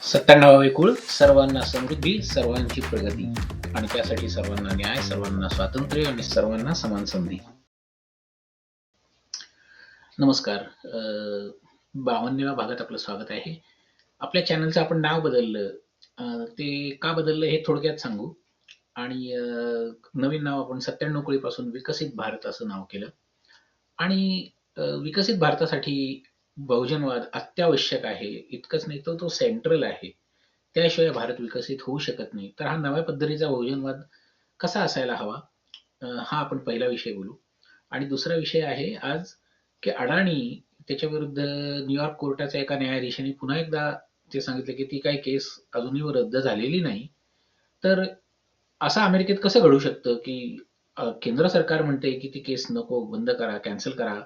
97वे कुळ, सर्वांना समृद्धी, सर्वांची प्रगती आणि त्यासाठी सर्वांना न्याय, सर्वांना स्वातंत्र्य आणि सर्वांना समान संधी. नमस्कार. 52व्या भागात आपलं स्वागत आहे. आपल्या चॅनलचं आपण नाव बदललं. ते का बदललं हे थोडक्यात सांगू आणि नवीन नाव आपण 97 कुळीपासून विकसित भारत असं नाव केलं आणि विकसित भारतासाठी बहुजनवाद अत्यावश्यक आहे. इतकंच नाही तर तो सेंट्रल आहे. त्याशिवाय भारत विकसित होऊ शकत नाही. तर हा नव्या पद्धतीचा बहुजनवाद कसा असायला हवा, हा आपण पहिला विषय बोलू. आणि दुसरा विषय आहे आज की अडाणी त्याच्याविरुद्ध न्यूयॉर्क कोर्टाच्या एका न्यायाधीशाने पुन्हा एकदा ते सांगितलं की ती काही केस अजूनही रद्द झालेली नाही. तर असं अमेरिकेत कसं घडू शकतं की केंद्र सरकार म्हणते की ती केस नको, बंद करा, कॅन्सल करा,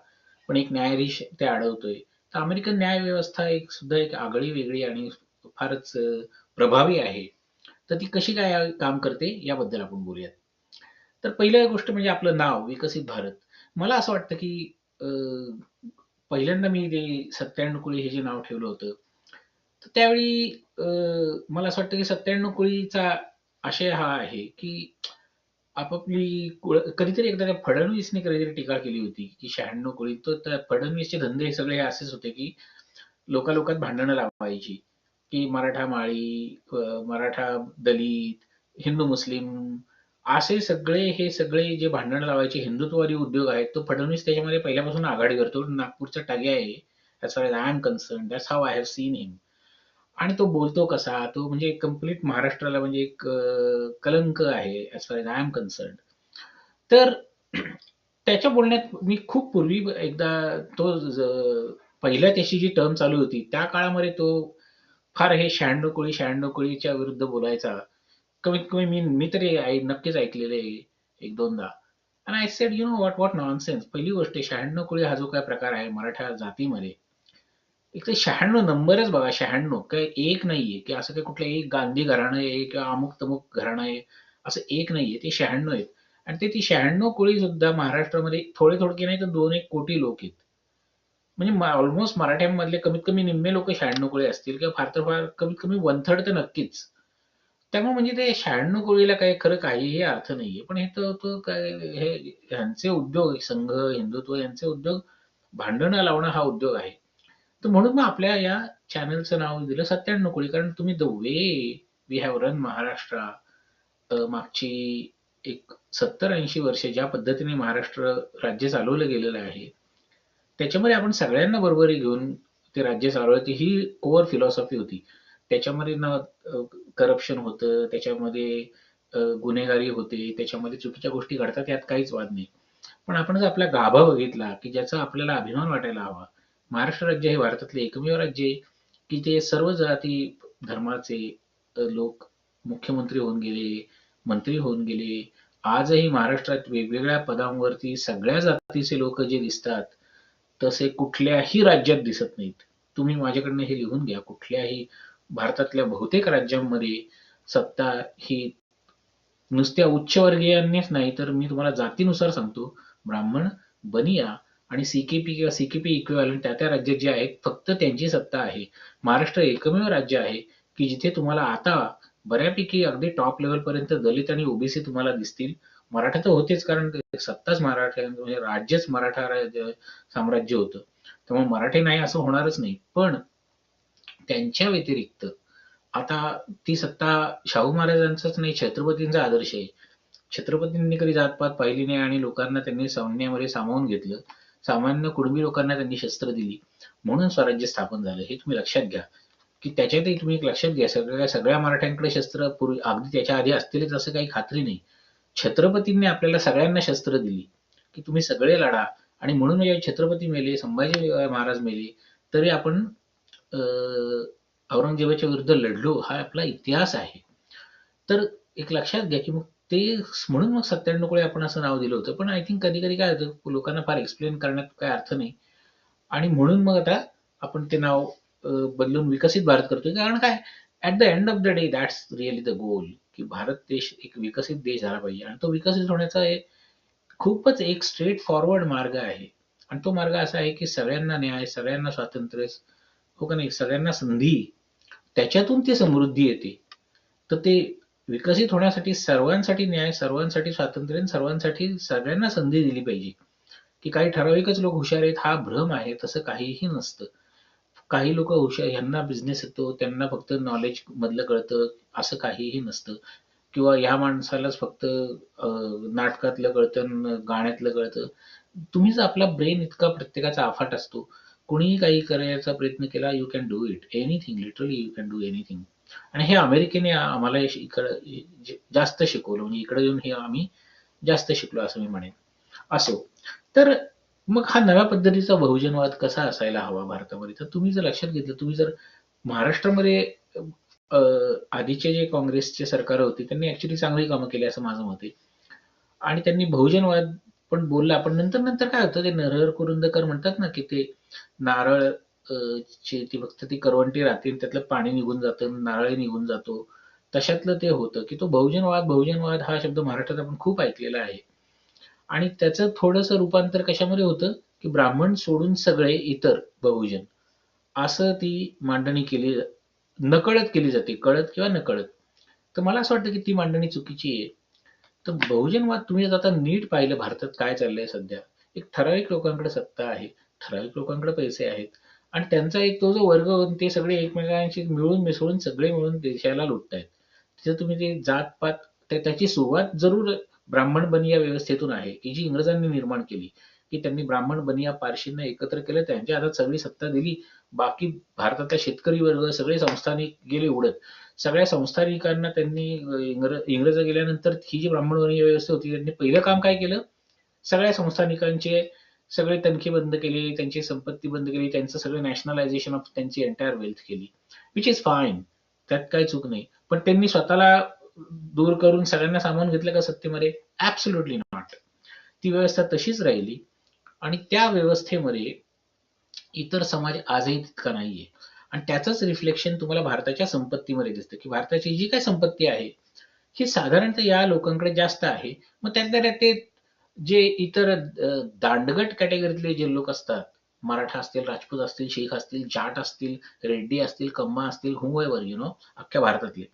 पण एक न्यायाधीश ते अडवतोय. तर अमेरिकन न्याय व्यवस्था सुद्धा एक आगळी वेगळी आणि फारच प्रभावी आहे. तर ती कशी काय काम करते याबद्दल आपण बोलूयात. तर पहिली गोष्ट म्हणजे आपलं नाव विकसित भारत. मला असं वाटतं की पहिल्यांदा मी ते 97 कुळी हे जे नाव ठेवलं होतं, तर त्यावेळी मला असं वाटतं की 97 कुळीचा आशय हा आहे की आपापली कधीतरी एकदा त्या फडणवीसने कधीतरी टीका केली होती की 96 कुळी. तर त्या फडणवीसचे धंदे हे सगळे असेच होते की लोकालोकात भांडणं लावायची की मराठा माळी, मराठा दलित, हिंदू मुस्लिम असे सगळे हे सगळे जे भांडण लावायचे हिंदुत्ववादी उद्योग आहेत, तो फडणवीस त्याच्यामध्ये पहिल्यापासून आघाडी करतो. नागपूरचा टाग्या आहे. As far as I am concerned, that's how I have seen him. आणि तो बोलतो कसा, तो म्हणजे कंप्लीट महाराष्ट्राला म्हणजे एक कलंक आहे as far as I am concern. तर त्याच्या बोलण्यात मी खूप पूर्वी एकदा तो पहिल्या त्याची जी टर्म चालू होती, त्या काळामध्ये तो फार हे 96 कोळी 96 कोळीच्या विरुद्ध बोलायचा. कमीत कमी मी तरी नक्कीच ऐकलेलं आहे 1-2दा. आणि I said, you know what what nonsense. पहिली गोष्ट 96 कोळी हा जो काही प्रकार आहे मराठा जातीमध्ये, एक तर 96 नंबरच बघा. 96 काही एक नाहीये की असं काही कुठलं एक गांधी घराणं आहे किंवा अमुक तमुक घराणं आहे, असं एक नाहीये. ते 96 आहेत. आणि ते ती 96 कोळी सुद्धा महाराष्ट्रामध्ये थोडे थोडके नाही तर 2-1 कोटी लोक आहेत. म्हणजे ऑलमोस्ट मराठ्यांमधले कमीत कमी निम्मे लोक 96 कोळी असतील किंवा फार तर फार कमीत कमी 1/3 तर नक्कीच. त्यामुळे म्हणजे ते 96 कोळीला काही खरं काहीही अर्थ नाहीये. पण हे तर तो काय, हे ह्यांचे उद्योग, संघ, हिंदुत्व यांचे उद्योग, भांडणं लावणं हा उद्योग आहे. तर म्हणून मग आपल्या या चॅनलचं नाव दिलं 97 कोळी. कारण तुम्ही the way we have run Maharashtra, मागची एक 70-80 वर्ष ज्या पद्धतीने महाराष्ट्र राज्य चालवलं गेलेलं आहे, त्याच्यामध्ये आपण सगळ्यांना बरोबरी घेऊन ते राज्य चालवायची ही कोर फिलॉसॉफी होती. त्याच्यामध्ये ना करप्शन होतं, त्याच्यामध्ये गुन्हेगारी होते, त्याच्यामध्ये चुकीच्या गोष्टी घडतात, यात काहीच वाद नाही. पण आपण जर आपला गाभा बघितला की ज्याचा आपल्याला अभिमान वाटायला हवा. महाराष्ट्र राज्य हे भारतातले एकमेव राज्य आहे की ते सर्व जाती धर्माचे लोक मुख्यमंत्री होऊन गेले, मंत्री होऊन गेले. आजही महाराष्ट्रात वेगवेगळ्या पदांवरती सगळ्या जातीचे लोक जे दिसतात, तसे कुठल्याही राज्यात दिसत नाहीत. तुम्ही माझ्याकडनं हे लिहून घ्या. कुठल्याही भारतातल्या बहुतेक राज्यांमध्ये सत्ता ही नुसत्या उच्चवर्गीयांनीच नाही, तर मी तुम्हाला जातीनुसार सांगतो, ब्राह्मण, बनिया आणि सीकेपी किंवा सीकेपी इक्विव्हॅलंट त्या त्या राज्यात जे आहेत, फक्त त्यांची सत्ता आहे. महाराष्ट्र एकमेव राज्य आहे की जिथे तुम्हाला आता बऱ्यापैकी अगदी टॉप लेव्हलपर्यंत दलित आणि ओबीसी तुम्हाला दिसतील. मराठा तर होतेच, कारण सत्ताच मराठा म्हणजे राज्यच मराठा साम्राज्य होतं. त्यामुळे मराठी नाही असं होणारच नाही. पण त्यांच्या व्यतिरिक्त आता ती सत्ता शाहू महाराजांचाच नाही, छत्रपतींचा आदर्श आहे. छत्रपतींनी कधी जातपात पाहिली नाही आणि लोकांना त्यांनी सैन्यामध्ये सामावून घेतलं. सामान्य कुणबी लोकांना त्यांनी शस्त्र दिली. म्हणून स्वराज्य स्थापन झालं. हे तुम्ही लक्षात घ्या, की त्याच्यातही तुम्ही एक लक्षात घ्या, सगळ्या सगळ्या मराठ्यांकडे शस्त्र पूर्वी अगदी त्याच्या आधी असतीलच असं काही खात्री नाही. छत्रपतींनी आपल्याला सगळ्यांना शस्त्र दिली, की तुम्ही सगळे लढा. आणि म्हणून म्हणजे छत्रपती मेले, संभाजी महाराज मेले, तरी आपण औरंगजेबाच्या विरुद्ध लढलो, हा आपला इतिहास आहे. तर एक लक्षात घ्या, की मग ते म्हणून मग 97 कोळी आपण असं नाव दिलं होतं. पण आय थिंक कधी-कधी काय होतं, लोकांना फार एक्सप्लेन करण्यात काही अर्थ नाही. आणि म्हणून मग आता आपण ते नाव बदलून विकसित भारत करतोय. कारण काय, at the end of the day that's really the goal, की भारत देश एक विकसित देश झाला पाहिजे. आणि तो विकसित होण्याचा एक खूपच एक स्ट्रेट फॉरवर्ड मार्ग आहे. आणि तो मार्ग असा आहे, की सगळ्यांना न्याय, सगळ्यांना स्वातंत्र्य, हो का नाही, सगळ्यांना संधी. त्याच्यातून ती समृद्धी येते. तर ते विकसित होण्यासाठी सर्वांसाठी न्याय, सर्वांसाठी स्वातंत्र्य आणि सर्वांसाठी सगळ्यांना संधी दिली पाहिजे. की काही ठराविकच लोक हुशार आहेत हा भ्रम आहे, तसं काहीही नसतं. काही लोक हुशार, ह्यांना बिझनेस येतो, त्यांना फक्त नॉलेज मधलं कळतं, असं काहीही नसतं. किंवा ह्या माणसालाच फक्त नाटकातलं कळतं न गाण्यातलं कळतं. तुम्हीच आपला ब्रेन इतका प्रत्येकाचा अफाट असतो. कोणीही काही करायचा प्रयत्न केला, you can do it. Anything, literally you can do anything. आणि हे अमेरिकेने आम्हाला इकडं जास्त शिकवलं. म्हणजे इकडे येऊन हे आम्ही जास्त शिकलो असं मी म्हणेन. असो. तर मग हा नव्या पद्धतीचा बहुजनवाद कसा असायला हवा भारतामध्ये? तर तुम्ही जर लक्षात घेतलं, तुम्ही जर महाराष्ट्रामध्ये अ, आधीचे जे काँग्रेसचे सरकार होती, त्यांनी ॲक्चुअली चांगली कामं केली असं माझं मत आहे. आणि त्यांनी बहुजनवाद पण बोलला. पण नंतर-नंतर काय होतं, ते नरहर कुरुंदकर म्हणतात ना, की ते नारळ ची ती फक्त ती करवंटी राहते आणि त्यातलं पाणी निघून जातं, नारळही निघून जातो. तशातलं ते होतं, की तो बहुजनवाद हा शब्द महाराष्ट्रात आपण खूप ऐकलेला आहे. आणि त्याचं थोडंसं रूपांतर कशामध्ये होतं, की ब्राह्मण सोडून सगळे इतर बहुजन, असं ती मांडणी केली, नकळत केली जाते, कळत किंवा नकळत. तर मला असं वाटतं, की ती मांडणी चुकीची आहे. तर बहुजनवाद तुम्ही जर आता नीट पाहिलं भारतात काय चाललंय सध्या, एक ठराविक लोकांकडे सत्ता आहे, ठराविक लोकांकडे पैसे आहेत आणि त्यांचा एक तो जो वर्ग ते सगळे एकमेकांशी मिळून मिसळून सगळे मिळून देशाला लुटतायत. तिथे तुम्ही ते जात-पात, त्याची सुरुवात जरूर ब्राह्मण बनिया व्यवस्थेतून आहे, की जी इंग्रजांनी निर्माण केली, की त्यांनी ब्राह्मण बनिया पारशींना एकत्र केलं, त्यांच्या हातात सगळी सत्ता दिली. बाकी भारतातला शेतकरी वर्ग सगळे संस्थानिक गेले उडत. सगळ्या संस्थानिकांना त्यांनी इंग्रज गेल्यानंतर ही जी ब्राह्मणवर्गीय व्यवस्था होती, त्यांनी पहिलं काम काय केलं? सगळ्या संस्थानिकांचे सगळे तनखे बंद केले, त्यांची संपत्ती बंद केली, त्यांचं सगळं नॅशनलायझेशन ऑफ त्यांची एंटायर वेल्थ केली. Which is fine. त्यात काही चूक नाही. पण त्यांनी स्वतःला दूर करून सगळ्यांना सामावून घेतलं का सत्तेमध्ये? Absolutely not. ती व्यवस्था तशीच राहिली आणि त्या व्यवस्थेमध्ये इतर समाज आजही तितका नाहीये. आणि त्याचंच रिफ्लेक्शन तुम्हाला भारताच्या संपत्तीमध्ये दिसतं, की भारताची जी काही संपत्ती आहे, ही साधारणतः या लोकांकडे जास्त आहे. मग त्यातल्या त्यात ते जे इतर दांडगट कॅटेगरीतले जे लोक असतात, मराठा असतील, राजपूत असतील, शीख असतील, जाट असतील, रेड्डी असतील, कम्मा असतील, हुएव्हर अख्ख्या भारतातले.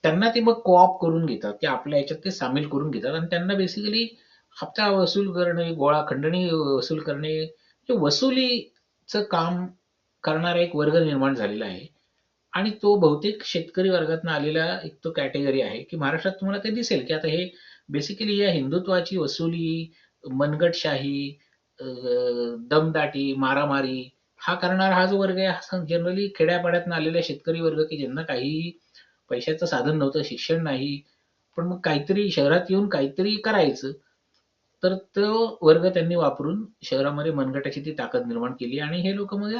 त्यांना ते मग को-ऑप्ट करून घेतात, की आपल्या ह्याच्यात ते सामील करून घेतात आणि त्यांना बेसिकली हप्ता वसूल करणे, गोळा खंडणी वसूल करणे, हे वसुलीचं काम करणारा एक वर्ग निर्माण झालेला आहे. आणि तो बहुतेक शेतकरी वर्गातून आलेला एक तो कॅटेगरी आहे, की महाराष्ट्रात तुम्हाला ते दिसेल, की आता हे बेसिकली या हिंदुत्वाची वसुली, मनगटशाही, अ, दमदाटी, मारामारी हा करणारा हा जो वर्ग आहे, हा जनरली खेड्यापाड्यातून आलेला शेतकरी वर्ग, की ज्यांना काहीही पैशाचं साधन नव्हतं, शिक्षण नाही. पण मग काहीतरी शहरात येऊन काहीतरी करायचं. तर तो वर्ग त्यांनी वापरून शहरामध्ये मनगटाची ती ताकद निर्माण केली आणि हे लोकं मग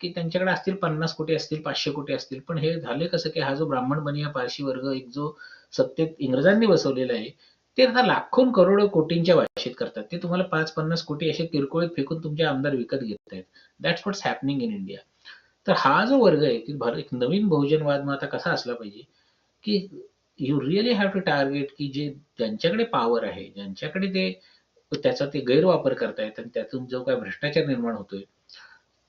की त्यांच्याकडे असतील 50 कोटी असतील, 500 कोटी असतील. पण हे झाले कसं, की हा जो ब्राह्मण बनिया पारशी वर्ग एक जो सत्तेत इंग्रजांनी बसवलेला आहे, ते आता लाखो करोडो कोटींच्या भाषेत करतात. ते तुम्हाला 5-50 कोटी असे किरकोळीत फेकून तुमचे आमदार विकत घेत आहेत. That's what's happening in India. तर हा जो वर्ग आहे, की एक नवीन बहुजनवाद मग आता कसा असला पाहिजे, की you really have to target की जे ज्यांच्याकडे पॉवर आहे, ज्यांच्याकडे ते त्याचा ते गैरवापर करतायत आणि त्यातून जो काही भ्रष्टाचार निर्माण होतोय,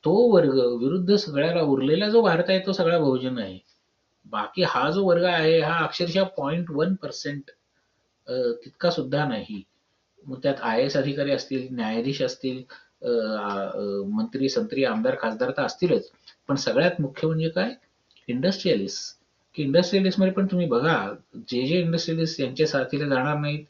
तो वर्ग विरुद्ध सगळ्याला उरलेला जो भारत आहे तो सगळा बहुजन आहे. बाकी हा जो वर्ग आहे हा अक्षरशः 0.1% तितका सुद्धा नाही. मग त्यात आय-ए-एस अधिकारी असतील, न्यायाधीश असतील, मंत्री, संत्री, आमदार, खासदार तर असतीलच. पण सगळ्यात मुख्य म्हणजे काय? इंडस्ट्रियलिस्ट. की इंडस्ट्रियलिस्टमध्ये पण तुम्ही बघा, जे इंडस्ट्रियलिस्ट यांच्या साथीला जाणार नाहीत,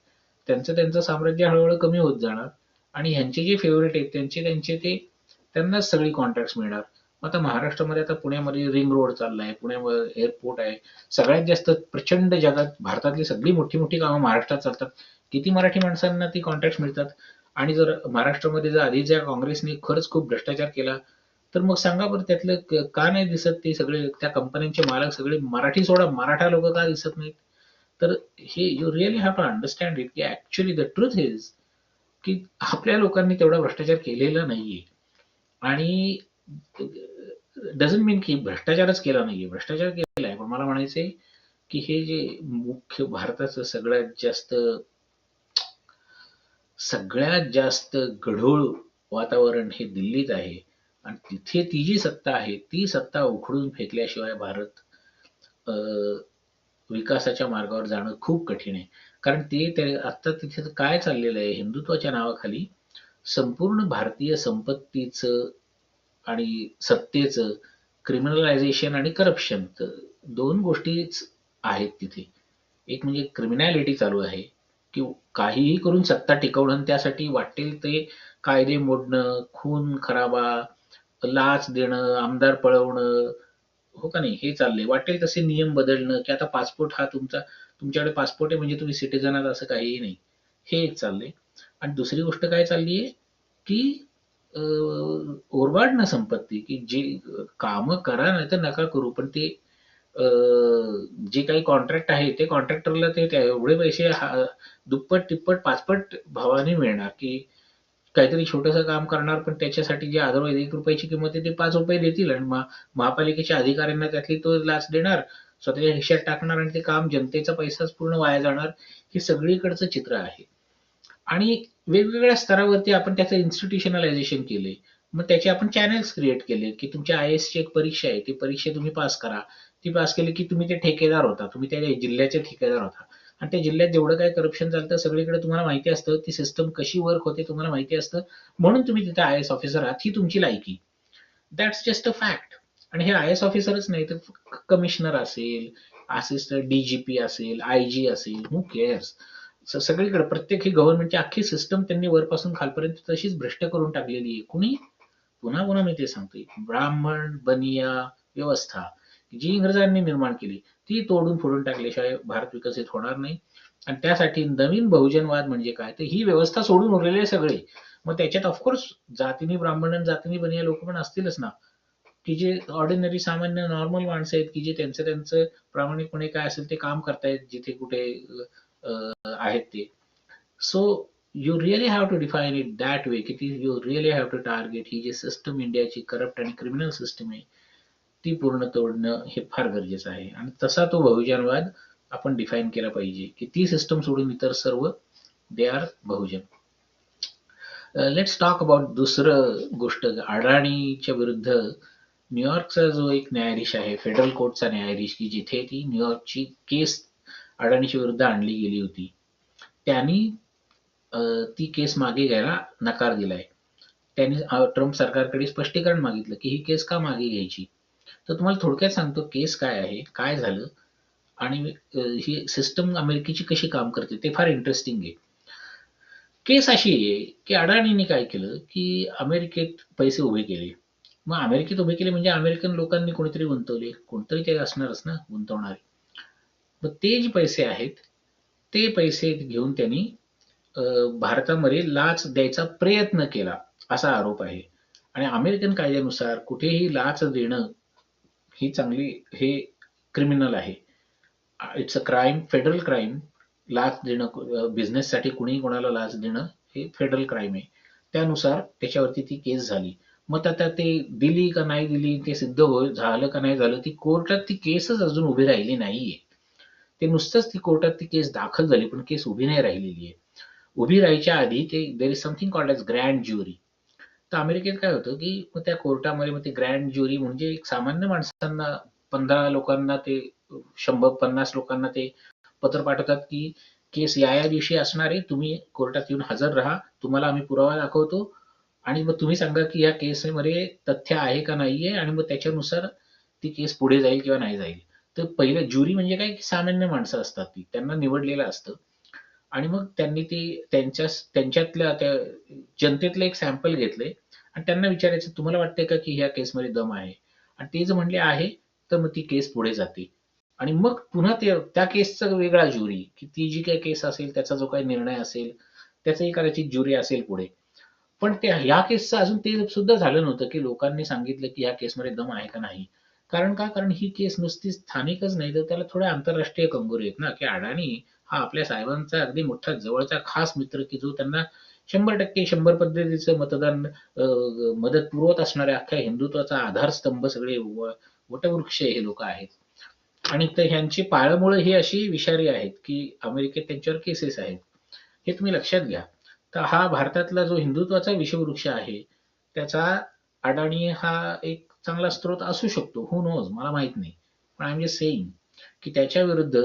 त्यांचं साम्राज्य हळू कमी होत जाणार आणि ह्यांचे जे फेव्हरेट आहेत त्यांचे ते त्यांनाच सगळी कॉन्ट्रॅक्ट्स मिळणार. मग आता महाराष्ट्रामध्ये आता पुण्यामध्ये रिंग रोड चाललाय, पुण्यामध्ये एअरपोर्ट आहे. सगळ्यात जास्त प्रचंड जगात भारतातली सगळी मोठी-मोठी कामं महाराष्ट्रात चालतात. किती मराठी माणसांना ती कॉन्ट्रॅक्ट्स मिळतात? आणि जर महाराष्ट्रामध्ये जर आधीच्या काँग्रेसने खरंच खूप भ्रष्टाचार केला, तर मग सांगा बरं त्यातलं का नाही दिसत ते सगळे त्या कंपन्यांचे मालक सगळे मराठी सोडा, मराठा लोकं का दिसत नाहीत? तर हे you really have to understand it की ॲक्चुअली द ट्रुथ इज की आपल्या लोकांनी तेवढा भ्रष्टाचार केलेला नाहीये. आणि डझंट मीन की भ्रष्टाचारच केला नाहीये. भ्रष्टाचार केलेला आहे. पण मला म्हणायचंय की हे जे मुख्य भारताचं सगळ्यात जास्त गढूळ वातावरण हे दिल्लीत आहे. आणि तिथे ती जी सत्ता आहे ती सत्ता उखडून फेकल्याशिवाय भारत अ, विकासाच्या मार्गावर जाणं खूप कठीण आहे. कारण आता तिथे काय चाललेलं आहे, हिंदुत्वाच्या नावाखाली संपूर्ण भारतीय संपत्तीचं आणि सत्तेचं क्रिमिनलायझेशन आणि करप्शन, तर 2 गोष्टीच आहेत तिथे. एक म्हणजे क्रिमिनॅलिटी चालू आहे, की काहीही करून सत्ता टिकवणं आणि त्यासाठी वाटेल ते कायदे मोडणं, खून खराबा, लाच देणं, आमदार पळवणं, हो का नाही? हे चाललंय. वाटेल तसे नियम बदलणं, की आता पासपोर्ट हा तुमच्याकडे पासपोर्ट आहे म्हणजे तुम्ही सिटिझन आहात असं काहीही नाही. हे एक चाललंय. आणि दुसरी गोष्ट काय चालली आहे, की अ, ओरबाडणं संपत्ती, की जी कामं करा नाहीतर नका करू, पण ते अ, जे काही कॉन्ट्रॅक्ट आहे ते कॉन्ट्रॅक्टरला एवढे पैसे दुप्पट, तिप्पट, पाचपट भावाने मिळणार, की काहीतरी छोटंसं काम करणार पण त्याच्यासाठी जे अदरवाईज ₹1 ची किंमत आहे ते ₹5 देतील आणि महापालिकेच्या अधिकाऱ्यांना त्यातली तो लाच देणार, स्वतःच्या खिशात टाकणार आणि ते काम जनतेचा पैसाच पूर्ण वाया जाणार. हे सगळीकडचं चित्र आहे. आणि वेगवेगळ्या स्तरावरती आपण त्याचं इन्स्टिट्यूशनलायझेशन केले. मग त्याचे आपण चॅनल्स क्रिएट केले, की तुमच्या आय-ए-एसची एक परीक्षा आहे. ती परीक्षा तुम्ही पास करा. ती पास केली की तुम्ही ते ठेकेदार होता. तुम्ही त्या जिल्ह्याचे ठेकेदार होता. आणि त्या जिल्ह्यात जेवढं काही करप्शन चालतं सगळीकडे तुम्हाला माहिती असतं. ती सिस्टम कशी वर्क होते तुम्हाला माहिती असतं. म्हणून तुम्ही तिथे आय-ए-एस ऑफिसर आहात. ही तुमची लायकी. That's just a fact. आणि हे आय-ए-एस ऑफिसरच नाही तर कमिशनर असेल, असिस्टंट डी-जी-पी असेल, आय-जी असेल, हू केअर्स? सगळीकडे प्रत्येक ही गव्हर्नमेंटची अख्खी सिस्टम त्यांनी वरपासून खालपर्यंत तशीच भ्रष्ट करून टाकलेली आहे. कुणी? पुन्हा पुन्हा मी ते सांगतोय. ब्राह्मण बनिया व्यवस्था जी इंग्रजांनी निर्माण केली ती तोडून फोडून टाकल्याशिवाय भारत विकसित होणार नाही. आणि त्यासाठी नवीन बहुजनवाद म्हणजे काय तर ही व्यवस्था सोडून उरलेले सगळे. मग त्याच्यात ऑफकोर्स जातीनी ब्राह्मण आणि जातीनी बनिया लोक पण असतीलच ना, की जे ऑर्डिनरी सामान्य नॉर्मल माणसं आहेत की जे त्यांचं त्यांचं प्रामाणिकपणे काय असेल ते काम करतायत जिथे कुठे आहेत ते. So you really have to define it that way, की you really have to target ही जी सिस्टम इंडियाची करप्ट आणि क्रिमिनल सिस्टम आहे ती पूर्ण तोडणं हे फार गरजेचं आहे. आणि तसा तो बहुजनवाद आपण डिफाईन केला पाहिजे, की ती सिस्टम सोडून इतर सर्व they are Bahujan. Let's talk about दुसरं गोष्ट. अडाणीच्या विरुद्ध न्यूयॉर्कचा जो एक न्यायाधीश आहे, फेडरल कोर्टचा न्यायाधीश, की जिथे ती न्यूयॉर्कची केस अडाणीच्या विरुद्ध आणली गेली होती, त्यांनी अ, ती केस मागे घ्यायला नकार दिलाय. त्यांनी ट्रम्प सरकारकडे स्पष्टीकरण मागितलं, की ही केस का मागे घ्यायची? तर तुम्हाला थोडक्यात सांगतो केस काय आहे, काय झालं आणि ही सिस्टम अमेरिकेची कशी काम करते ते फार इंटरेस्टिंग आहे. केस अशी आहे, की अडाणींनी काय केलं, की अमेरिकेत पैसे उभे केले. मग अमेरिकेत उभे केले म्हणजे अमेरिकन लोकांनी कोणीतरी गुंतवले. कोणतरी ते असणारच ना गुंतवणारे. मग ते जे पैसे आहेत, ते पैसे घेऊन त्यांनी अ, भारतामध्ये लाच द्यायचा प्रयत्न केला, असा आरोप आहे. आणि अमेरिकन कायद्यानुसार कुठेही लाच देणं ही हे क्रिमिनल आहे. It's a crime, federal crime. लाच देणं बिझनेससाठी कुणीही कोणाला लाच देणं हे फेडरल क्राईम आहे. त्यानुसार त्याच्यावरती ती केस झाली. मग आता ते दिली का नाही दिली ते सिद्ध झालं का नाही झालं ती कोर्टात ती केसच अजून उभी राहिली नाहीये. ते नुसतंच ती कोर्टात ती केस दाखल झाली पण केस उभी नाही राहिलेली आहे. उभी राहायच्या आधी ते there is something called as grand jury. तर अमेरिकेत काय होतं, की मग त्या कोर्टामध्ये मग ते ग्रँड ज्युरी म्हणजे एक सामान्य माणसांना 15 लोकांना ते 100-50 लोकांना ते पत्र पाठवतात, की केस या दिवशी असणार आहे. तुम्ही कोर्टात येऊन हजर राहा. तुम्हाला आम्ही पुरावा दाखवतो आणि मग तुम्ही सांगा, की या केसमध्ये तथ्य आहे का नाहीये आणि मग त्याच्यानुसार ती केस पुढे जाईल किंवा नाही जाईल. तर पहिलं ज्युरी म्हणजे काय, की सामान्य माणसं असतात ती. त्यांना निवडलेलं असतं. आणि मग त्यांनी ती त्यांच्यातल्या त्या जनतेतलं एक सॅम्पल घेतलंय आणि त्यांना विचारायचं तुम्हाला वाटतंय का की ह्या केसमध्ये दम आहे? आणि ते जर म्हणले आहे, तर मग ती केस पुढे जाते. आणि मग पुन्हा त्या केसचा वेगळा ज्युरी, की ती जी काही केस असेल, त्याचा जो काही निर्णय असेल, त्याचंही कदाचित ज्युरी असेल पुढे. पण ते ह्या केसचं अजून ते सुद्धा झालं नव्हतं, की लोकांनी सांगितलं की ह्या केसमध्ये दम आहे का नाही. कारण का? कारण ही केस नुसती स्थानिकच नाही, तर त्याला थोडे आंतरराष्ट्रीय कंगोरे आहेत ना, की अडाणी हा आपल्या साहेबांचा अगदी मोठा जवळचा खास मित्र, की जो त्यांना 100% 100 पद्धतीचं मतदान मदत पुरवत असणाऱ्या अख्ख्या हिंदुत्वाचा आधारस्तंभ सगळे वटवृक्ष हे लोक आहेत. आणि तर ह्यांची पाळंमुळं ही अशी विषारी आहेत, की अमेरिकेत त्यांच्यावर केसेस आहेत. हे तुम्ही लक्षात घ्या. तर हा भारतातला जो हिंदुत्वाचा विषवृक्ष आहे, त्याचा अडाणी हा एक चांगला स्रोत असू शकतो, हू नोज, मला माहित नाही. पण आय एम जस्ट सेईंग की त्याच्या विरुद्ध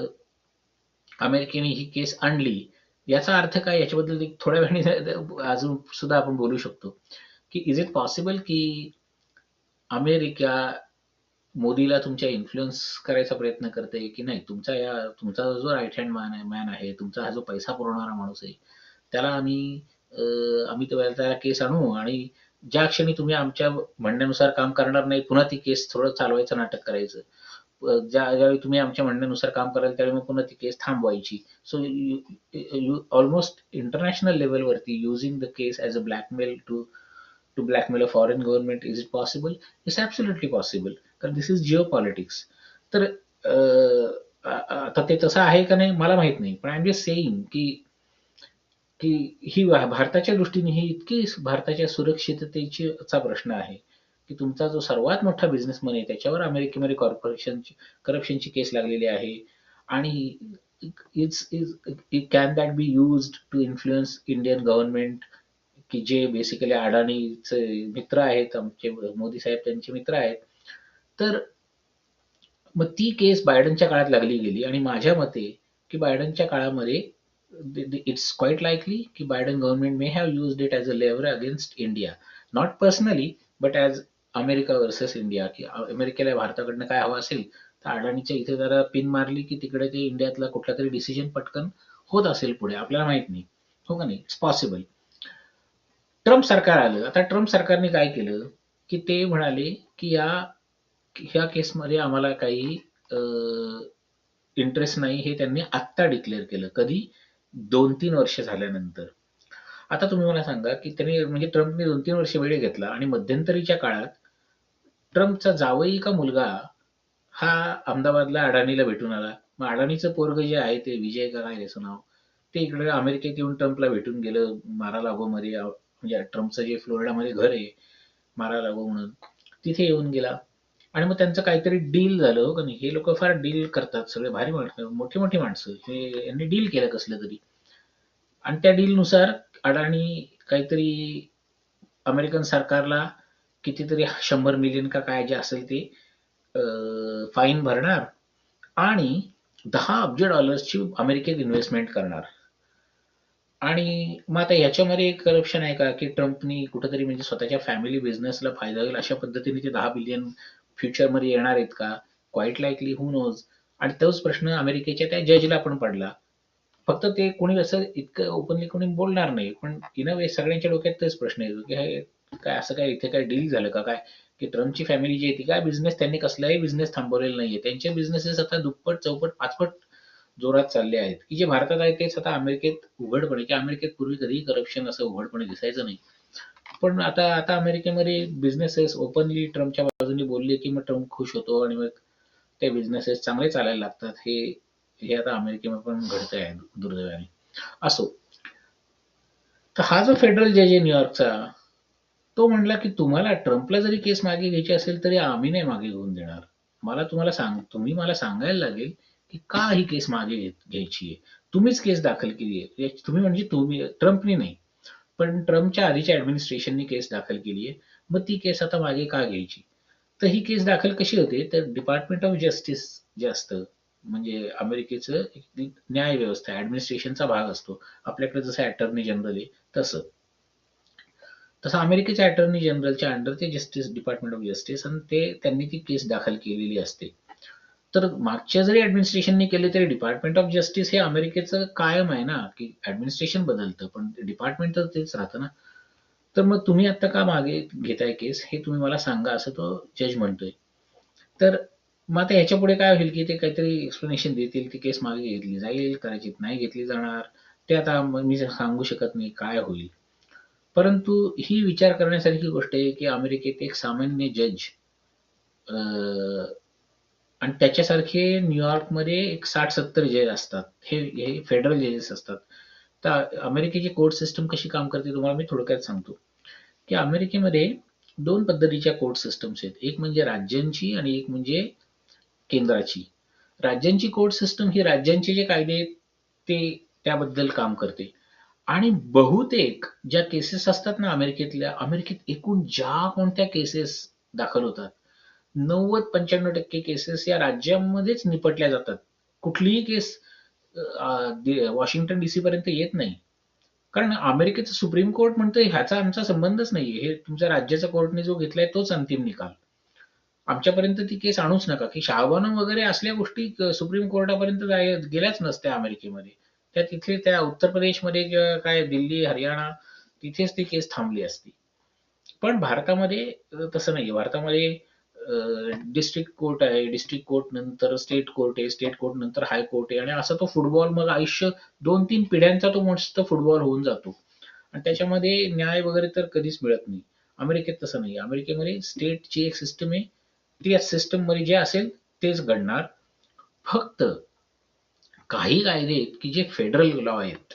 अमेरिकेने ही केस आणली. याचा अर्थ काय, याच्याबद्दल एक थोड्या वेळाने अजून सुद्धा आपण बोलू शकतो, की इज इट पॉसिबल की अमेरिका मोदीला तुमच्या इन्फ्लुअन्स करायचा प्रयत्न करते, की नाही तुमचा जो राईट हँड मॅन आहे, तुमचा हा जो पैसा पुरवणारा माणूस आहे, त्याला आम्ही त्याला केस आणू आणि ज्या क्षणी तुम्ही आमच्या म्हणण्यानुसार काम करणार नाही, पुन्हा ती केस थोडं चालवायचं नाटक करायचं. ज्यावेळी तुम्ही आमच्या म्हणण्यानुसार काम कराल त्यावेळी मग पुन्हा ती केस थांबवायची. सो यू ऑलमोस्ट इंटरनॅशनल लेव्हलवरती using the case as a blackmail to blackmail a foreign government. Is it possible? It's absolutely possible. कारण दिस इज जिओ पॉलिटिक्स. तर आता ते तसं आहे का नाही मला माहित नाही, पण आय एम जस्ट सेईंग की ही भारताच्या दृष्टीने ही इतकी भारताच्या सुरक्षिततेचा प्रश्न आहे, की तुमचा जो सर्वात मोठा बिझनेसमन आहे त्याच्यावर अमेरिकेमध्ये करप्शनची केस लागलेली आहे. आणि it's is can that be used to influence Indian government, की जे बेसिकली अडाणीचे मित्र आहेत, आमचे मोदी साहेब त्यांचे मित्र आहेत. तर मग ती केस बायडनच्या काळात लागली गेली आणि माझ्या मते की बायडनच्या काळामध्ये इट्स क्वाईट लाईकली की Biden government may have used it as a lever against India, not personally but as America versus India, की अमेरिकेला भारताकडनं काय हवं असेल तर अडाणीच्या इथे जरा पिन मारली की तिकडे ते इंडियातला कुठला तरी डिसिजन पटकन होत असेल पुढे, आपल्याला माहित नाही. हो का नाही, इट्स पॉसिबल. ट्रम्प सरकार आलं. आता ट्रम्प सरकारने काय केलं, की ते म्हणाले की ह्या केसमध्ये आम्हाला काही इंटरेस्ट नाही, हे त्यांनी आत्ता डिक्लेअर केलं. कधी? 2-3 वर्ष झाल्यानंतर. आता तुम्ही मला सांगा, की त्यांनी म्हणजे ट्रम्पने 2-3 वर्ष वेळ घेतला आणि मध्यंतरीच्या काळात ट्रम्पचा जावई का मुलगा हा अहमदाबादला अडाणीला भेटून आला. मग अडाणीचं पोरगं जे आहे ते विजय का काय त्याचं नाव, ते इकडे अमेरिकेत येऊन ट्रम्पला भेटून गेलं मारा-लागो मध्ये. म्हणजे ट्रम्पचं जे फ्लोरिडामध्ये घर आहे, मारा-लागो म्हणून, तिथे येऊन गेला. आणि मग त्यांचं काहीतरी डील झालं, हो का नाही. हे लोक फार डील करतात, सगळे भारी माणसं, मोठी मोठी माणसं, हे यांनी डील केलं कसलं तरी. आणि त्या डीलनुसार अडाणी काहीतरी अमेरिकन सरकारला कितीतरी 100 मिलियन का काय जे असेल ते फाईन भरणार आणि $10 अब्ज अमेरिकेत इन्व्हेस्टमेंट करणार. आणि मग आता ह्याच्यामध्ये करप्शन आहे का, की ट्रम्पनी कुठेतरी म्हणजे स्वतःच्या फॅमिली बिझनेसला फायदा होईल अशा पद्धतीने ते 10 बिलियन फ्युचरमध्ये येणार आहेत का? Quite likely, who knows. आणि तोच प्रश्न अमेरिकेच्या त्या जजला पण पडला. फक्त ते कोणी असं इतकं ओपनली कोणी बोलणार नाही, पण इन अ वे सगळ्यांच्या डोक्यात तेच प्रश्न येतो, की हे काय असं काय इथे काय डील झालं का काय? की ट्रम्पची फॅमिली जी आहे ती काय बिझनेस, त्यांनी कसलाही बिझनेस थांबवलेला नाहीये. त्यांचे बिझनेसेस आता दुप्पट, चौपट, पाचपट जोरात चालले आहेत, की जे भारतात आहे तेच आता अमेरिकेत उघडपणे, की अमेरिकेत पूर्वी कधीही करप्शन असं उघडपणे दिसायचं नाही. पण आता आता अमेरिकेमध्ये बिझनेसेस ओपनली ट्रम्पच्या बाजूने बोलले, की मग ट्रम्प खुश होतो आणि मग ते बिझनेसेस चांगले चालायला लागतात. हे हे आता अमेरिकेमध्ये पण घडतंय आहे दुर्दैवाने. असो. तर हा जो फेडरल जज आहे न्यूयॉर्कचा, तो म्हणला की तुम्हाला ट्रम्पला जरी केस मागे घ्यायची असेल तरी आम्ही नाही मागे घेऊन देणार. तुम्ही मला सांगायला लागेल की का ही केस मागे घ्यायची आहे. तुम्हीच केस दाखल केली आहे. तुम्ही म्हणजे तुम्ही, ट्रम्पनी नाही. पण ट्रम्पच्या आधीच्या ऍडमिनिस्ट्रेशननी केस दाखल केली आहे. मग ती केस आता मागे का घ्यायची? तर ही केस दाखल कशी होते, तर डिपार्टमेंट ऑफ जस्टिस जे असतं, म्हणजे अमेरिकेचं एक न्याय व्यवस्था ऍडमिनिस्ट्रेशनचा भाग असतो. आपल्याकडे जसं अटर्नी जनरल आहे तसं. तसं अमेरिकेच्या अटर्नी जनरलच्या अंडर ते जस्टिस, डिपार्टमेंट ऑफ जस्टिस, आणि त्यांनी ती केस दाखल केलेली असते. तर मागच्या जरी ऍडमिनिस्ट्रेशनने केले तरी डिपार्टमेंट ऑफ जस्टिस हे अमेरिकेचं कायम आहे ना, की ऍडमिनिस्ट्रेशन बदलतं पण डिपार्टमेंट तर तेच राहतं ना. तर मग तुम्ही आता का मागे घेताय केस, हे तुम्ही मला सांगा, असं तो जज म्हणतोय. तर मग आता ह्याच्या पुढे काय होईल, की ते काहीतरी एक्सप्लेनेशन देतील, ती केस मागे घेतली जाईल, कदाचित नाही घेतली जाणार. ते आता मी सांगू शकत नाही काय होईल. परंतु ही विचार करण्यासारखी गोष्ट आहे, की अमेरिकेत एक सामान्य जज आणि त्याच्यासारखे न्यूयॉर्कमध्ये एक 60-70 जज असतात. हे फेडरल जजेस असतात. तर अमेरिकेची कोर्ट सिस्टम कशी काम करते तुम्हाला मी थोडक्यात सांगतो, की अमेरिकेमध्ये 2 पद्धतीच्या कोर्ट सिस्टम्स आहेत. एक म्हणजे राज्यांची आणि एक म्हणजे केंद्राची. राज्यांची कोर्ट सिस्टम ही राज्यांचे जे कायदे आहेत ते त्याबद्दल काम करते. आणि बहुतेक ज्या केसेस असतात ना अमेरिकेत एकूण ज्या कोणत्या केसेस दाखल होतात, 90-95% केसेस या राज्यामध्येच निपटल्या जातात. कुठलीही केस वॉशिंग्टन डीसी पर्यंत येत नाही. कारण अमेरिकेचं सुप्रीम कोर्ट म्हणतं ह्याचा आमचा संबंधच नाहीये. हे तुमच्या राज्याच्या कोर्टने जो घेतलाय तोच अंतिम निकाल. आमच्यापर्यंत ती केस आणूच नका, की शाहबानो वगैरे असल्या गोष्टी सुप्रीम कोर्टापर्यंत गेल्याच नसत्या अमेरिकेमध्ये. त्या तिथे त्या उत्तर प्रदेशमध्ये किंवा काय दिल्ली, हरियाणा तिथेच ती केस थांबली असती. पण भारतामध्ये तसं नाहीये. भारतामध्ये डिस्ट्रिक्ट कोर्ट आहे, डिस्ट्रिक्ट कोर्ट नंतर स्टेट कोर्ट आहे, स्टेट कोर्ट नंतर हाय कोर्ट आहे आणि असा तो फुटबॉल मग आयुष्य 2-3 पिढ्यांचा तो मस्त फुटबॉल होऊन जातो. आणि त्याच्यामध्ये न्याय वगैरे तर कधीच मिळत नाही. अमेरिकेत तसं नाही. अमेरिकेमध्ये स्टेटची एक सिस्टम आहे. त्या सिस्टम मध्ये जे असेल तेच घडणार. फक्त काही कायदे आहेत की जे फेडरल लॉ आहेत,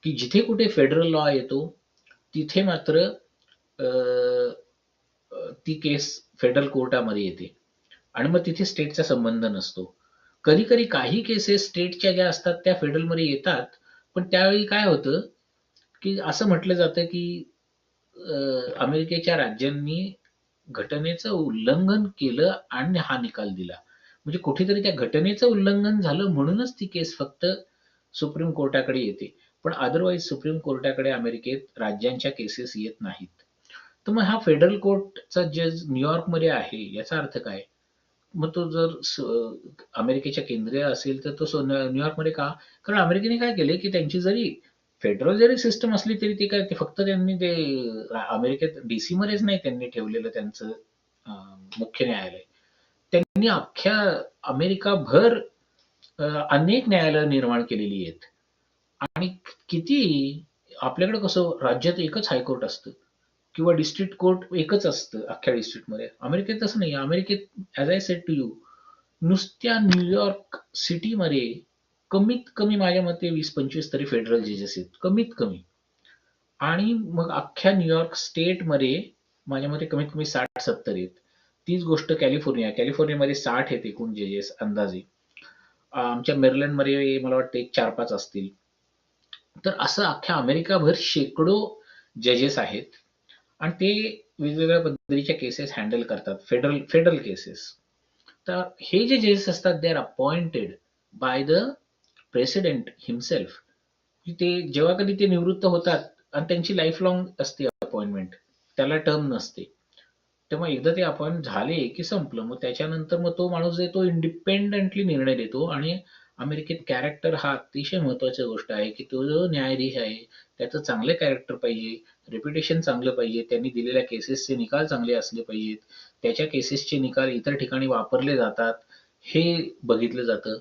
की जिथे कुठे फेडरल लॉ येतो तिथे मात्र ती केस फेडरल कोर्टामध्ये येते आणि मग तिथे स्टेटचा संबंध नसतो. कधी कधी काही केसेस स्टेटच्या ज्या असतात त्या फेडरलमध्ये येतात, पण त्यावेळी काय होतं की असं म्हटलं जातं की अमेरिकेच्या राज्यांनी घटनेचं उल्लंघन केलं आणि हा निकाल दिला. म्हणजे कुठेतरी त्या घटनेचं उल्लंघन झालं म्हणूनच ती केस फक्त सुप्रीम कोर्टाकडे येते. पण अदरवाईज सुप्रीम कोर्टाकडे अमेरिकेत राज्यांच्या केसेस येत नाहीत. तर मग हा फेडरल कोर्टचा जज न्यूयॉर्कमध्ये आहे याचा अर्थ काय? मग तो जर अमेरिकेच्या केंद्रीय असेल तर तो न्यूयॉर्कमध्ये का? कारण अमेरिकेने काय केले की त्यांची जरी फेडरल जरी सिस्टम असली तरी ते काय ते फक्त त्यांनी ते अमेरिकेत डीसी मध्येच नाही त्यांनी ठेवलेलं त्यांचं मुख्य न्यायालय. त्यांनी अख्ख्या अमेरिकाभर अनेक न्यायालय निर्माण केलेली आहेत. आणि किती आपल्याकडे कसं राज्यात एकच हायकोर्ट असतं किंवा डिस्ट्रिक्ट कोर्ट एकच असतं अख्ख्या डिस्ट्रिक्टमध्ये. अमेरिकेत तसं नाही. अमेरिकेत as I said to you नुसत्या न्यूयॉर्क सिटीमध्ये कमीत कमी माझ्या मते 20-25 तरी फेडरल जजेस आहेत. कमीत कमी. आणि मग अख्ख्या न्यूयॉर्क स्टेटमध्ये माझ्या मते कमीत कमी 60-70 आहेत. तीच गोष्ट कॅलिफोर्नियामध्ये 60 आहेत एकूण जजेस अंदाजे. आमच्या मेरीलँडमध्ये मला वाटतं एक 4-5 असतील. तर असं अख्ख्या अमेरिकाभर शेकडो जजेस आहेत आणि ते वेगवेगळ्या पद्धतीच्या केसेस हँडल करतात. Federal federal cases. तर हे जे जजेस असतात they are appointed by the president himself. ते जेव्हा कधी ते निवृत्त होतात आणि त्यांची लाईफ लॉंग असते अपॉइंटमेंट, त्याला टर्म नसते. तेव्हा एकदा ते अपॉइंट झाले की संपलं. मग त्याच्यानंतर मग तो माणूस जो तो इंडिपेंडेंटली निर्णय देतो आणि अमेरिकेत कॅरेक्टर हा अतिशय महत्वाची गोष्ट आहे, की तो जो न्यायाधीश आहे त्याचं चांगले कॅरेक्टर पाहिजे, रेप्युटेशन चांगलं पाहिजे, त्यांनी दिलेल्या केसेसचे निकाल चांगले असले पाहिजेत, त्याच्या केसेसचे निकाल इतर ठिकाणी वापरले जातात हे बघितलं जातं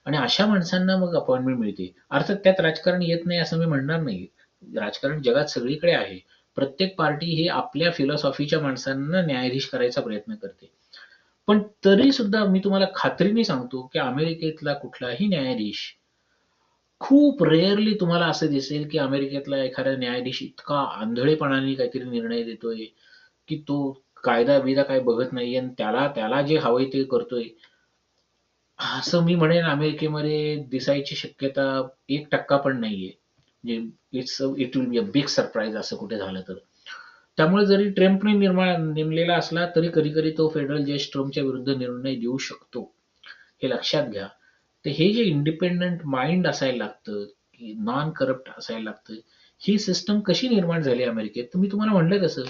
आणि अशा माणसांना मग अपॉइंटमेंट मिळते. अर्थात त्यात राजकारण येत नाही असं मी म्हणणार नाही. राजकारण जगात सगळीकडे आहे. प्रत्येक पार्टी ही आपल्या फिलॉसॉफीच्या माणसांना न्यायाधीश करायचा प्रयत्न करते. पण तरी सुद्धा मी तुम्हाला खात्रीने सांगतो की अमेरिकेतला कुठलाही न्यायाधीश खूप रेअरली तुम्हाला असं दिसेल की अमेरिकेतला एखादा न्यायाधीश इतका आंधळेपणाने काहीतरी निर्णय देतोय की तो कायदा बिदा काही बघत नाहीये आणि त्याला त्याला जे हवंय ते करतोय. असं मी म्हणेन अमेरिकेमध्ये दिसायची शक्यता 1% पण नाहीये. म्हणजे it will be a big surprise असं कुठे झालं तर. त्यामुळे जरी ट्रम्पने नेमलेला असला तरी कधी कधी तो फेडरल जज ट्रम्पच्या विरुद्ध निर्णय देऊ शकतो. हे लक्षात घ्या. तर हे जे इंडिपेंडंट माइंड असायला लागतं, की नॉन करप्ट असायला लागतं, ही सिस्टम कशी निर्माण झाली अमेरिकेत? तर मी तुम्हाला म्हणलं तसं.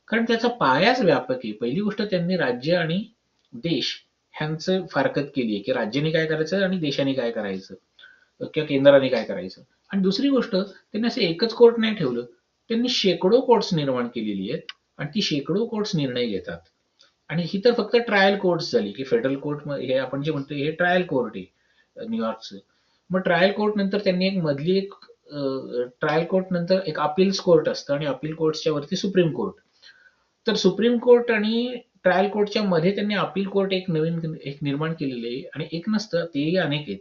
कारण त्याचा पायाच व्यापक आहे. पहिली गोष्ट त्यांनी राज्य आणि देश ह्यांचं फारकत केली आहे, की राज्याने काय करायचं आणि देशाने काय करायचं किंवा केंद्राने काय करायचं. आणि दुसरी गोष्ट त्यांनी असं एकच कोर्ट नाही ठेवलं. त्यांनी शेकडो कोर्ट्स निर्माण केलेली आहेत आणि ती शेकडो कोर्ट्स निर्णय घेतात. आणि ही तर फक्त ट्रायल कोर्ट्स झाली, की फेडरल कोर्ट हे आपण जे म्हणतो हे ट्रायल कोर्ट आहे न्यूयॉर्कचं. मग ट्रायल कोर्ट नंतर त्यांनी एक मधली एक ट्रायल कोर्ट नंतर एक अपील्स कोर्ट असतं आणि अपील कोर्टच्या वरती सुप्रीम कोर्ट. तर सुप्रीम कोर्ट आणि ट्रायल कोर्टच्या मध्ये त्यांनी अपील कोर्ट एक नवीन एक निर्माण केलेले आहे आणि एक नसतं तेही अनेक आहेत.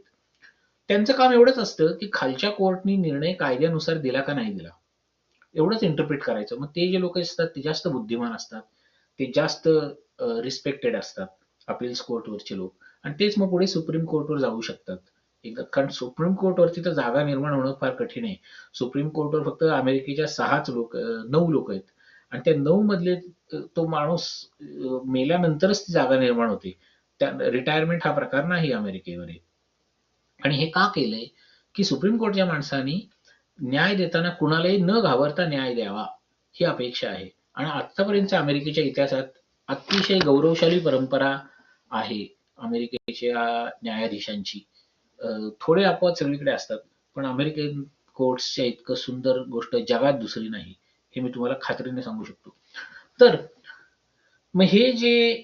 त्यांचं काम एवढंच असतं की खालच्या कोर्टनी निर्णय कायद्यानुसार दिला का नाही दिला एवढंच इंटरप्रिट करायचं. मग ते जे लोक असतात ते जास्त बुद्धिमान असतात, ते जास्त रिस्पेक्टेड असतात अपील्स कोर्टवरचे लोक आणि तेच मग पुढे सुप्रीम कोर्टवर जाऊ शकतात एकदा, कारण सुप्रीम कोर्टवरती तर जागा निर्माण होणं फार कठीण आहे. सुप्रीम कोर्टवर फक्त अमेरिकेच्या 9 लोक आहेत आणि त्या 9 मधले तो माणूस मेल्यानंतरच ती जागा निर्माण होते. त्या रिटायरमेंट हा प्रकार नाही अमेरिकेमध्ये. आणि हे का केलंय, की सुप्रीम कोर्टच्या माणसांनी न्याय देताना कुणालाही न घाबरता न्याय द्यावा, ही अपेक्षा आहे. आणि आत्तापर्यंतच्या अमेरिकेच्या इतिहासात अतिशय गौरवशाली परंपरा आहे अमेरिकेच्या न्यायाधीशांची. थोडे अपवाद सगळीकडे असतात, पण अमेरिकन कोर्ट्सच्या इतकं सुंदर गोष्ट जगात दुसरी नाही, हे मी तुम्हाला खात्रीने सांगू शकतो. तर मग हे जे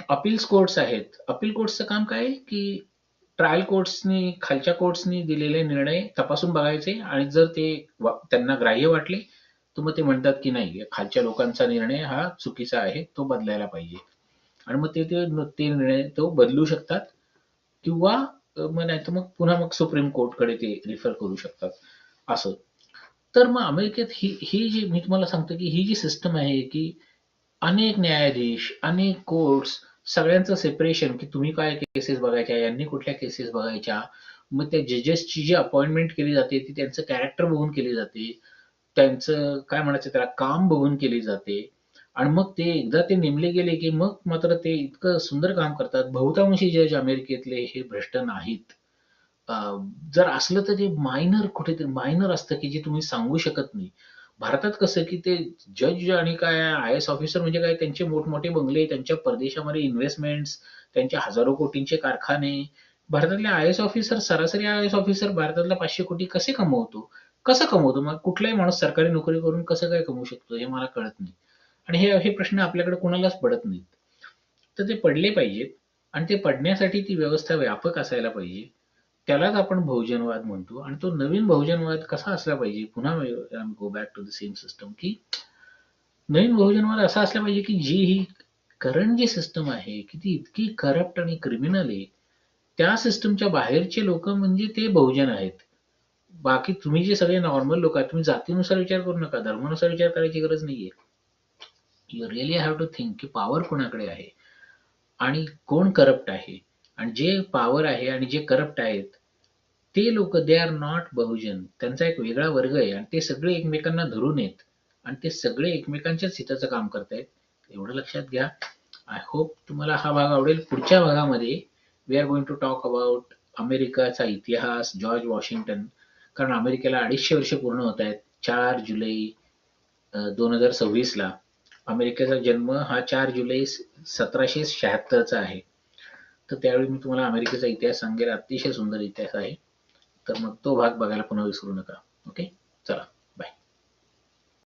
अपील्स कोर्ट्स आहेत, अपील कोर्ट्सचं काम काय आहे, की ट्रायल कोर्ट्सनी, खालच्या कोर्ट्सनी दिलेले निर्णय तपासून बघायचे आणि जर ते त्यांना ग्राह्य वाटले, तर मग ते म्हणतात की नाही, खालच्या लोकांचा निर्णय हा चुकीचा आहे, तो बदलायला पाहिजे. आणि मग ते ते ते निर्णय तो बदलू शकतात किंवा मग नाहीतर मग पुन्हा मग सुप्रीम कोर्टकडे ते रिफर करू शकतात असं. तर मग अमेरिकेत ही ही जी मी तुम्हाला सांगतो, की ही जी सिस्टम आहे, की अनेक न्यायाधीश, अनेक कोर्ट्स, सगळ्यांचं सेपरेशन, की तुम्ही काय केसेस बघायच्या, यांनी कुठल्या केसेस बघायच्या. मग त्या जजेसची जी अपॉइंटमेंट केली जाते ती त्यांचं कॅरेक्टर बघून केली जाते. त्यांचं काय म्हणायचं त्याला, काम बघून केली जाते. आणि मग ते एकदा ते नेमले गेले, की मग मात्र ते इतकं सुंदर काम करतात. बहुतांशी जज अमेरिकेतले हे भ्रष्ट नाहीत. अ, जर असलं तर ते मायनर कुठेतरी मायनर असतं, की जे तुम्ही सांगू शकत नाही. भारतात कसं, की ते जज आणि काय आय-ए-एस ऑफिसर म्हणजे काय, त्यांचे मोठमोठे बंगले, त्यांच्या परदेशामध्ये इन्व्हेस्टमेंट्स, त्यांचे हजारो कोटींचे कारखाने. भारतातले आय-ए-एस ऑफिसर, सरासरी आय-ए-एस ऑफिसर भारतातला 500 कोटी कसे कमवतो? कसं कमवतो? मग कुठलाही माणूस सरकारी नोकरी करून कसं काय कमवू शकतो? हे मला कळत नाही. आणि हे हे प्रश्न आपल्याकडे कुणालाच पडत नाहीत. तर ते पडले पाहिजेत आणि ते पडण्यासाठी ती व्यवस्था व्यापक असायला पाहिजे. त्यालाच आपण बहुजनवाद म्हणतो आणि तो नवीन बहुजनवाद कसा असला पाहिजे, पुन्हा go back to the same system, की नवीन बहुजनवाद असा असला पाहिजे, की जी ही करंट जी सिस्टम आहे, की ती इतकी करप्ट आणि क्रिमिनल आहे, त्या सिस्टमच्या बाहेरचे लोक म्हणजे ते बहुजन आहेत. बाकी तुम्ही जे सगळे नॉर्मल लोक आहेत, तुम्ही जातीनुसार विचार करू नका, धर्मानुसार विचार करायची गरज नाहीये. You really have to think, की पॉवर कोणाकडे आहे आणि कोण करप्ट आहे. आणि जे पॉवर आहे आणि जे करप्ट आहेत, ते लोक दे आर नॉट बहुजन. त्यांचा एक वेगळा वर्ग आहे आणि ते सगळे एकमेकांना धरून आहेत आणि ते सगळे एकमेकांच्याच हिताचं काम करतायत. एवढं लक्षात घ्या. आय होप तुम्हाला हा भाग आवडेल. पुढच्या भागामध्ये we are going to talk about अमेरिकाचा इतिहास, जॉर्ज वॉशिंग्टन. कारण अमेरिकेला 250 वर्ष पूर्ण होत आहेत. 4 जुलै 2026ला अमेरिकेचा जन्म हा 4 जुलै 1776 चा आहे. तर त्यावेळी मी तुम्हाला अमेरिकेचा इतिहास सांगेल. अतिशय सुंदर इतिहास आहे. तर मग तो भाग बघायला पुन्हा विसरू नका. ओके, चला.